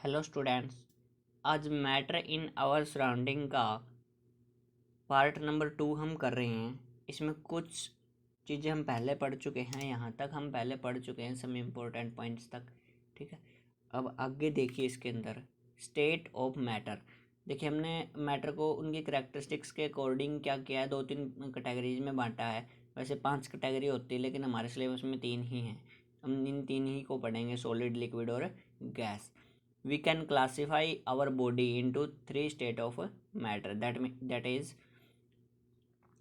Hello students. आज matter in our surrounding का part number 2 हम कर रहे हैं। इसमें कुछ चीज़ें हम पहले पढ़ चुके हैं, यहाँ तक हम पहले पढ़ चुके हैं सम इम्पोर्टेंट पॉइंट्स तक। ठीक है, अब आगे देखिए इसके अंदर स्टेट ऑफ मैटर। देखिए हमने मैटर को उनकी करेक्टरिस्टिक्स के अकॉर्डिंग क्या किया है, 2-3 कैटेगरीज में बांटा है। वैसे 5 कैटेगरी होती है लेकिन हमारे सिलेबस में 3 ही हैं। हम इन 3 ही को पढ़ेंगे, सॉलिड, लिक्विड और gas. We can classify our body into 3 state of matter, that is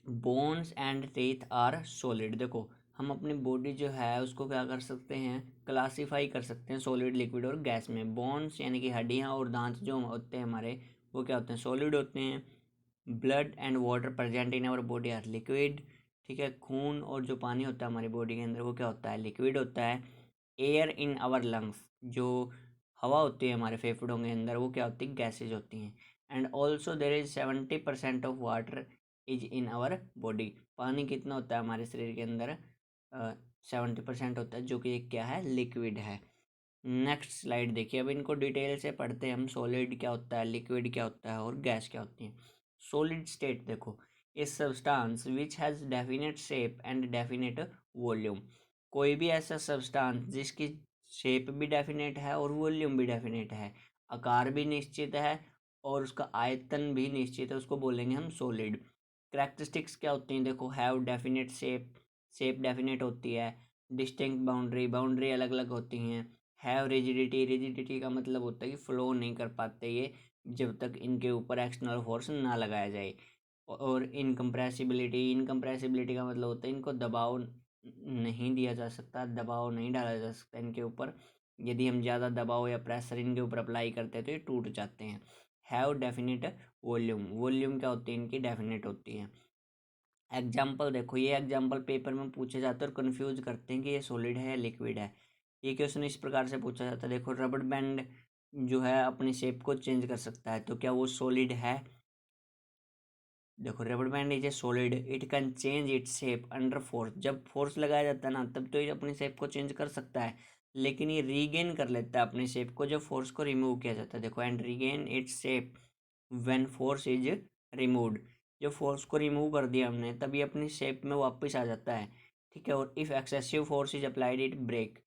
bones and teeth are solid। देखो हम अपनी बॉडी जो है उसको क्या कर सकते हैं, क्लासीफाई कर सकते हैं सॉलिड, लिक्विड और गैस में। बोन्स यानी कि हड्डियां और दांत जो होते हैं हमारे, वो क्या होते हैं, सॉलिड होते हैं। Blood and water present in our body are liquid. ठीक है, खून और जो पानी होता है हमारी बॉडी के अंदर वो क्या होता है, लिक्विड होता है। एयर इन आवर लंग्स, जो हवा होती है हमारे फेफड़ों के अंदर, वो क्या होती है, गैसेज होती हैं। And also there is 70% of water is in our body. पानी कितना होता है हमारे शरीर के अंदर, 70% होता है, जो कि एक क्या है, लिक्विड है। नेक्स्ट स्लाइड देखिए, अब इनको डिटेल से पढ़ते हैं हम। सॉलिड क्या होता है, लिक्विड क्या होता है और गैस क्या होती है। सॉलिड स्टेट देखो, is substance which has definite shape and definite volume. कोई भी ऐसा सब्सटेंस जिसकी शेप भी डेफिनेट है और वॉल्यूम भी डेफिनेट है, आकार भी निश्चित है और उसका आयतन भी निश्चित है, उसको बोलेंगे हम सॉलिड। करेक्टरिस्टिक्स क्या होती हैं, देखो, have definite shape, shape definite होती है। डिस्टिंक्ट बाउंड्री, बाउंड्री अलग अलग होती हैं। हैव रिजिडिटी, रिजिडिटी का मतलब होता है कि फ्लो नहीं कर पाते ये जब तक इनके ऊपर एक्सटर्नल फोर्स ना लगाया जाए। और इनकम्प्रेसिबिलिटी, इनकम्प्रेसिबिलिटी का मतलब होता है इनको दबाव नहीं दिया जा सकता, दबाव नहीं डाला जा सकता इनके ऊपर। यदि हम ज़्यादा दबाव या प्रेशर इनके ऊपर अप्लाई करते हैं तो ये टूट जाते हैं। हैव डेफिनेट वॉल्यूम, वॉल्यूम क्या होती है, इनकी डेफिनेट होती है। एग्जाम्पल देखो, ये एग्जाम्पल पेपर में पूछे जाते हैं और कंफ्यूज करते हैं कि ये सॉलिड है या लिक्विड है। ये क्वेश्चन इस प्रकार से पूछा जाता है, देखो, रबड़ बैंड जो है अपनी शेप को चेंज कर सकता है, तो क्या वो सॉलिड है। देखो, रबड़ band is a solid, it can change its shape under force. जब फोर्स लगाया जाता है ना, तब तो ये अपनी शेप को चेंज कर सकता है, लेकिन ये रीगेन कर लेता है अपनी शेप को जब फोर्स को रिमूव किया जाता है। देखो, and regain its shape when force is removed. जब फोर्स को रिमूव कर दिया हमने, तब ये अपनी शेप में वापस आ जाता है। ठीक है, और if excessive force is applied it break.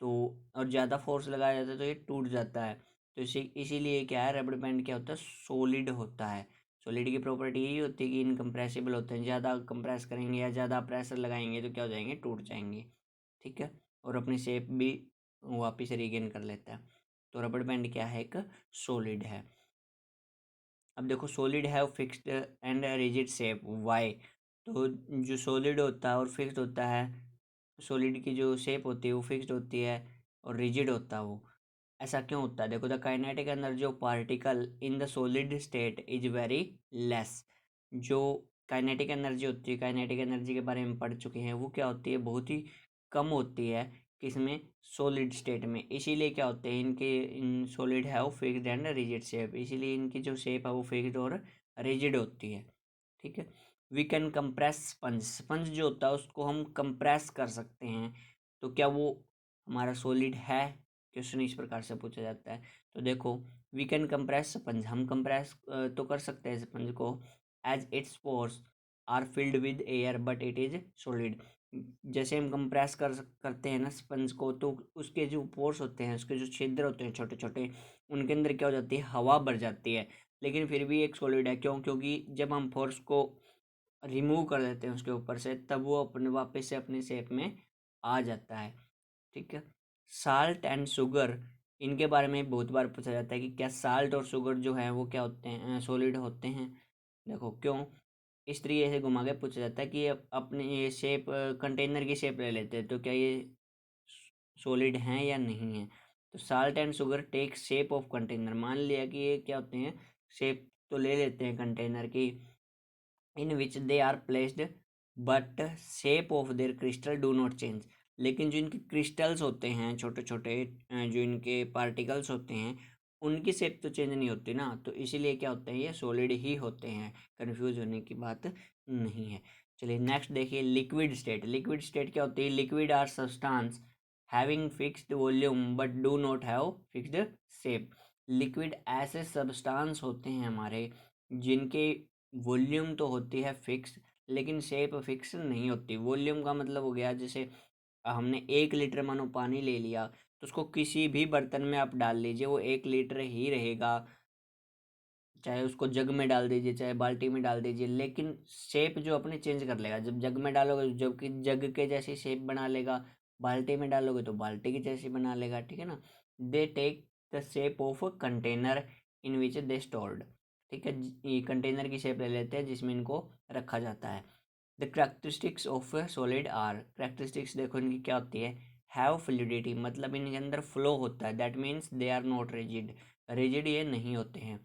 तो और ज़्यादा फोर्स लगाया जाता है तो ये टूट जाता है। तो इसीलिए क्या है, रबड़ बैंड क्या होता है, सॉलिड होता है। सॉलिड की प्रॉपर्टी यही होती है कि इनकम्प्रेसिबल होते हैं। ज़्यादा कंप्रेस करेंगे या ज़्यादा प्रेशर लगाएंगे तो क्या हो जाएंगे, टूट जाएंगे। ठीक है, और अपनी शेप भी वापस रिगेन कर लेता है। तो रबड़ बैंड क्या है, एक सॉलिड है। अब देखो, सॉलिड है fixed and rigid shape, why. तो जो सॉलिड होता है और फिक्स्ड होता है, सॉलिड की जो शेप होती है वो फिक्स्ड होती है और रिजिड होता है वो। ऐसा क्यों होता है, देखो, the kinetic energy of particle in the solid state is very less. जो काइनेटिक एनर्जी होती है, काइनेटिक एनर्जी के बारे में पढ़ चुके हैं, वो क्या होती है, बहुत ही कम होती है। किसमें, सॉलिड स्टेट में। इसीलिए क्या होते हैं इनके, इन सॉलिड है वो फिक्स्ड एंड रिजिड शेप, इसीलिए इनकी जो शेप है वो फिक्स्ड और रिजिड होती है। ठीक है, we can compress sponge, sponge जो होता है उसको हम कंप्रेस कर सकते हैं, तो क्या वो हमारा सॉलिड है। क्वेश्चन इस प्रकार से पूछा जाता है। तो देखो, वी कैन कंप्रेस स्पंज, हम कंप्रेस तो कर सकते हैं स्पंज को, as its pores are filled with air but it is solid. जैसे हम कंप्रेस करते हैं ना स्पंज को, तो उसके जो पोर्स होते हैं, उसके जो छिद्र होते हैं छोटे छोटे, उनके अंदर क्या हो जाती है, हवा भर जाती है, लेकिन फिर भी एक सॉलिड है। क्यों, क्योंकि जब हम फोर्स को रिमूव कर देते हैं उसके ऊपर से, तब वो अपने वापस से अपनी शेप में आ जाता है। ठीक है, साल्ट एंड शुगर, इनके बारे में बहुत बार पूछा जाता है कि क्या साल्ट और शुगर जो है वो क्या होते हैं, सॉलिड होते हैं। देखो क्यों, इस तरीके से घुमा के पूछा जाता है कि ये अपने ये शेप, कंटेनर की शेप ले लेते हैं, तो क्या ये सॉलिड हैं या नहीं है। तो salt and sugar take shape of container, मान लिया कि ये क्या होते हैं, शेप तो ले लेते हैं कंटेनर की, in which they are placed, but shape of their crystal do not change. लेकिन जो इनके क्रिस्टल्स होते हैं छोटे छोटे, जो इनके पार्टिकल्स होते हैं, उनकी शेप तो चेंज नहीं होती ना, तो इसीलिए क्या होते हैं, ये सॉलिड ही होते हैं। कंफ्यूज होने की बात नहीं है। चलिए नेक्स्ट देखिए, लिक्विड स्टेट। लिक्विड स्टेट क्या होती है, liquid are substance having fixed volume but do not have fixed shape. Liquid ऐसे सब्सटेंस होते हैं हमारे जिनके वॉल्यूम तो होती है फिक्स, लेकिन शेप फिक्स नहीं होती। वॉल्यूम का मतलब हो गया, जैसे हमने 1 लीटर मानो पानी ले लिया, तो उसको किसी भी बर्तन में आप डाल लीजिए, वो 1 लीटर ही रहेगा। चाहे उसको जग में डाल दीजिए, चाहे बाल्टी में डाल दीजिए, लेकिन शेप जो अपने चेंज कर लेगा। जब जग में डालोगे जबकि जग के जैसी शेप बना लेगा, बाल्टी में डालोगे तो बाल्टी की जैसी बना लेगा, ठीक है ना। They take the shape of a container in which they stored. ठीक है, ये कंटेनर की शेप ले लेते हैं जिसमें इनको रखा जाता है। The characteristics of solid are, characteristics देखो इनकी क्या होती है। हैव फ्लूइडिटी, मतलब इनके अंदर फ्लो होता है, that means they are not rigid, rigid ये नहीं होते हैं।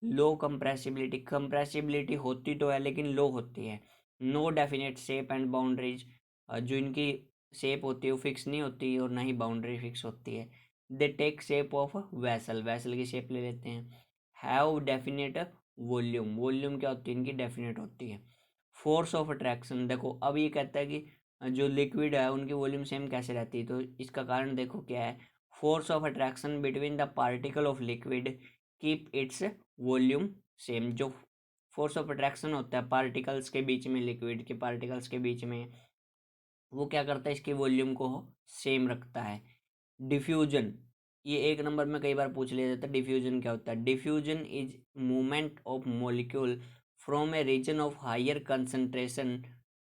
लो कंप्रेसिबिलिटी, कंप्रेसिबिलिटी होती तो है लेकिन लो होती है। No definite shape and boundaries, जो इनकी शेप होती है वो फिक्स नहीं होती और ना ही बाउंड्री फिक्स होती है। They take shape of vessel, vessel की शेप ले लेते हैं। हैव डेफिनेट वॉल्यूम, वॉल्यूम क्या होती है इनकी, डेफिनेट होती है। फोर्स ऑफ अट्रैक्शन, देखो अब ये कहता है कि जो लिक्विड है उनकी वॉल्यूम सेम कैसे रहती है, तो इसका कारण देखो क्या है। Force of attraction between the particle of liquid keep its volume same. जो फोर्स ऑफ अट्रैक्शन होता है पार्टिकल्स के बीच में, लिक्विड के पार्टिकल्स के बीच में, वो क्या करता है, इसकी वॉल्यूम को सेम रखता है। डिफ्यूजन, ये 1 नंबर में कई बार पूछ लिया जाता है, डिफ्यूजन क्या होता है। Diffusion is movement of molecule from a region of higher concentration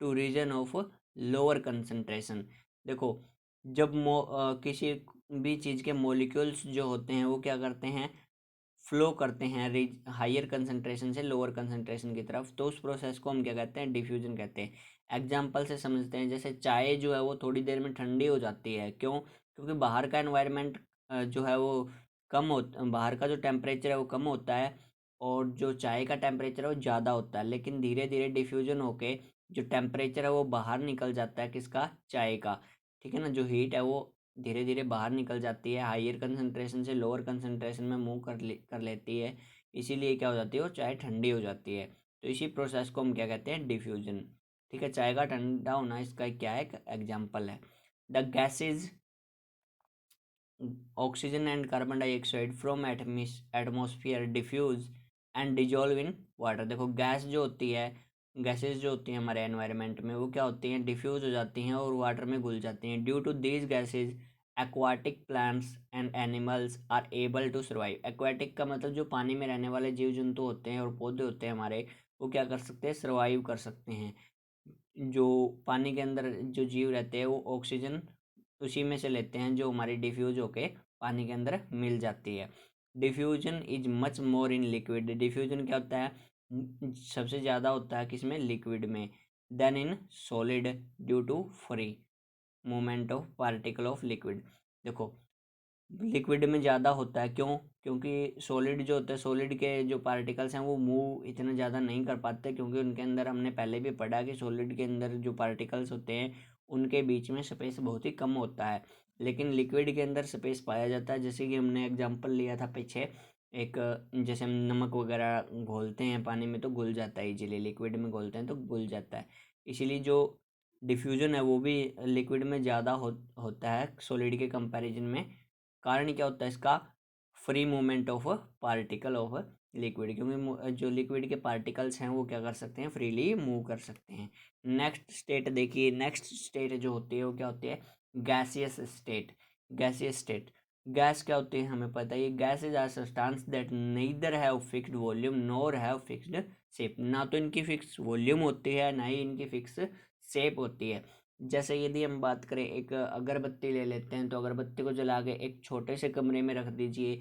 to region of lower concentration. देखो जब किसी भी चीज़ के मॉलिक्यूल्स जो होते हैं वो क्या करते हैं, फ्लो करते हैं हायर कंसंट्रेशन से लोअर कंसंट्रेशन की तरफ, तो उस प्रोसेस को हम क्या कहते हैं, डिफ्यूजन कहते हैं। एग्जाम्पल से समझते हैं, जैसे चाय जो है वो थोड़ी देर में ठंडी हो जाती है, क्यों, क्योंकि बाहर का एनवायरनमेंट जो है वो कम हो, बाहर का जो टेम्परेचर है वो कम होता है और जो चाय का टेम्परेचर है वो ज़्यादा होता है, लेकिन धीरे धीरे डिफ्यूजन होके जो टेम्परेचर है वो बाहर निकल जाता है, किसका, चाय का। ठीक है ना, जो हीट है वो धीरे धीरे बाहर निकल जाती है, हायर कंसंट्रेशन से लोअर कंसंट्रेशन में मूव कर लेती है, इसीलिए क्या हो जाती है, वो चाय ठंडी हो जाती है। तो इसी प्रोसेस को हम क्या कहते हैं, डिफ्यूजन। ठीक है, चाय का ठंडा होना इसका क्या है, एक एग्जाम्पल है। The gases oxygen and carbon dioxide from atmosphere diffuse and dissolve in water. देखो गैस जो होती है, गैसेज जो होती हैं हमारे एनवायरनमेंट में, वो क्या होती हैं, डिफ्यूज हो जाती हैं और वाटर में घुल जाती हैं। Due to these gases aquatic plants and animals are able to survive. Aquatic का मतलब जो पानी में रहने वाले जीव जंतु होते हैं और पौधे होते हैं हमारे, वो क्या कर सकते हैं, सर्वाइव कर सकते हैं। जो पानी के अंदर जो जीव रहते हैं वो ऑक्सीजन उसी में से लेते हैं जो हमारी डिफ्यूज होके पानी के अंदर मिल जाती है। Diffusion is much more in liquid, diffusion क्या होता है, सबसे ज़्यादा होता है किसमें, लिक्विड में, then in solid due to free movement of particle of liquid. देखो लिक्विड में ज़्यादा होता है, क्यों, क्योंकि सॉलिड जो होता है, सॉलिड के जो पार्टिकल्स हैं वो मूव इतना ज़्यादा नहीं कर पाते, क्योंकि उनके अंदर हमने पहले भी पढ़ा कि सॉलिड के अंदर जो पार्टिकल्स होते हैं उनके बीच में स्पेस बहुत ही कम होता है, लेकिन लिक्विड के अंदर स्पेस पाया जाता है। जैसे कि हमने एग्जांपल लिया था पीछे एक, जैसे हम नमक वगैरह घोलते हैं पानी में तो घुल जाता है इजीली, लिक्विड में घोलते हैं तो घुल जाता है। इसीलिए जो डिफ्यूजन है वो भी लिक्विड में ज़्यादा होता है सॉलिड के कंपैरिजन में। कारण क्या होता है इसका, free movement of particle of liquid, क्योंकि जो लिक्विड के पार्टिकल्स हैं वो क्या कर सकते हैं, फ्रीली मूव कर सकते हैं। नेक्स्ट स्टेट देखिए, नेक्स्ट स्टेट जो होती है वो क्या होती है, gaseous state. Gaseous state, gas क्या होती है हमें पता है, ये gases are substance that neither have fixed volume nor have fixed shape. ना तो इनकी फिक्स वॉल्यूम होती है ना ही इनकी फिक्स शेप होती है। जैसे यदि हम बात करें, एक अगरबत्ती ले लेते हैं, तो अगरबत्ती को जला के एक छोटे से कमरे में रख दीजिए,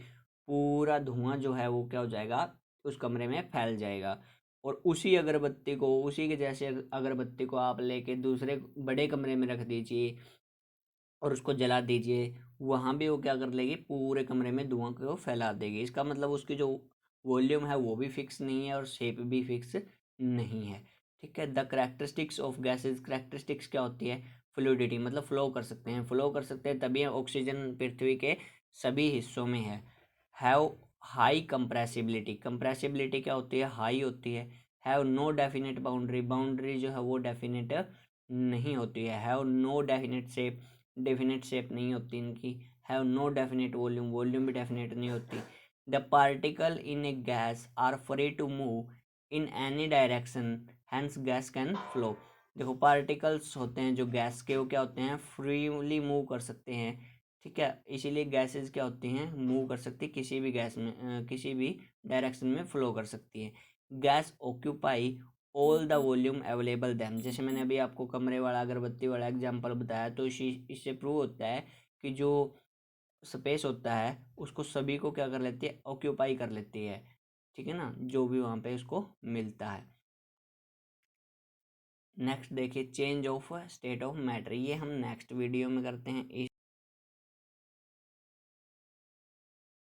पूरा धुआं जो है वो क्या हो जाएगा, उस कमरे में फैल जाएगा। और उसी अगरबत्ती को, उसी के जैसे अगरबत्ती को आप लेके दूसरे बड़े कमरे में रख दीजिए और उसको जला दीजिए, वहाँ भी वो क्या कर लेगी, पूरे कमरे में धुआं को फैला देगी। इसका मतलब उसकी जो वॉल्यूम है वो भी फिक्स नहीं है और शेप भी फिक्स नहीं है। ठीक है, the characteristics of gases, characteristics क्या होती है, फ्लूइडिटी, मतलब फ्लो कर सकते हैं, फ्लो कर सकते हैं तभी ऑक्सीजन पृथ्वी के सभी हिस्सों में है। हैव हाई कंप्रेसिबिलिटी, कंप्रेसिबिलिटी क्या होती है, हाई होती है। Have no definite boundary, boundary जो है वो डेफिनेट नहीं होती है। Have no definite shape, definite shape नहीं होती इनकी। Have no definite volume, volume भी डेफिनेट नहीं होती। The particle in a gas are free to move in any direction, hence gas can flow. देखो पार्टिकल्स होते हैं जो गैस के, वो क्या होते हैं, फ्रीली मूव कर सकते हैं, ठीक है, इसीलिए गैसेस क्या होती हैं, मूव कर सकती है किसी भी गैस में, किसी भी डायरेक्शन में फ्लो कर सकती है। Gas occupy all the volume available them, जैसे मैंने अभी आपको कमरे वाला अगरबत्ती वाला एग्जांपल बताया, तो इससे प्रूव होता है कि जो स्पेस होता है उसको सभी को क्या कर लेती है, ऑक्यूपाई कर लेती है, ठीक है ना, जो भी वहाँ पे उसको मिलता है। नेक्स्ट देखिए change of state of matter, ये हम नेक्स्ट वीडियो में करते हैं।